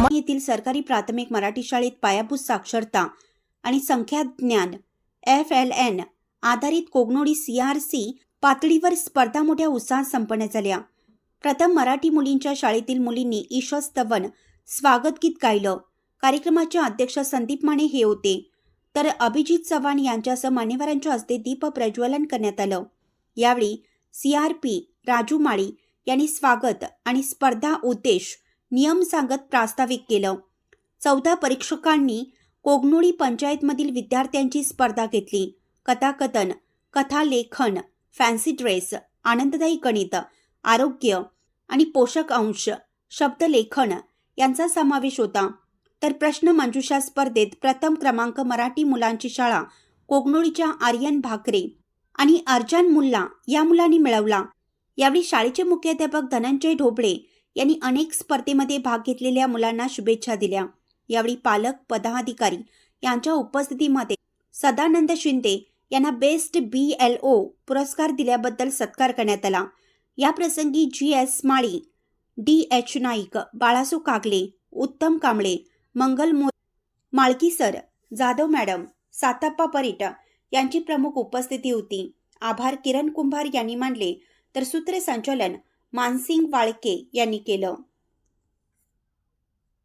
येथील सरकारी प्राथमिक मराठी शाळेत पायाभूत साक्षरता आणि संख्याज्ञान FLN आधारित कोगनोळी CRC पातळीवर स्पर्धा मोठ्या उत्साहात संपन्न झाल्या। प्रथम मराठी मुलींच्या शाळेतील मुलींनी ईशस्तवन स्वागत गीत गायलं। कार्यक्रमाचे अध्यक्ष संदीप माने हे होते, तर अभिजित चव्हाण यांच्यासह मान्यवरांच्या हस्ते दीप प्रज्वलन करण्यात आलं। यावेळी CRP राजू माळी यांनी स्वागत आणि स्पर्धा उद्देश नियम सांगत प्रास्ताविक केलं। 14 परीक्षकांनी कोगनोळी पंचायतमधील विद्यार्थ्यांची स्पर्धा घेतली। कथाकथन, कथालेखन, फॅन्सी ड्रेस, आनंददायी गणित, आरोग्य आणि पोषक अंश, शब्दलेखन यांचा समावेश होता। तर प्रश्न मंजुषा स्पर्धेत प्रथम क्रमांक मराठी मुलांची शाळा कोगनोळीच्या आर्यन भाकरे आणि अर्जान मुल्ला या मुलांनी मिळवला। यावेळी शाळेचे मुख्याध्यापक धनंजय ढोबळे यांनी अनेक स्पर्धेमध्ये भाग घेतलेल्या मुलांना शुभेच्छा दिल्या। यावेळी पालक, पदाधिकारी यांच्या उपस्थितीमध्ये सदानंद शिंदे यांना बेस्ट BLO पुरस्कार दिल्याबद्दल सत्कार करण्यात आला। या प्रसंगी GS माळी, DH नाईक, बाळासू कागले, उत्तम कांबळे, मंगल माळकी सर, जाधव मॅडम, साताप्पा परीट यांची प्रमुख उपस्थिती होती। आभार किरण कुंभार यांनी मानले, तर सूत्रसंचालन मानसिंग वाळके यांनी केलं।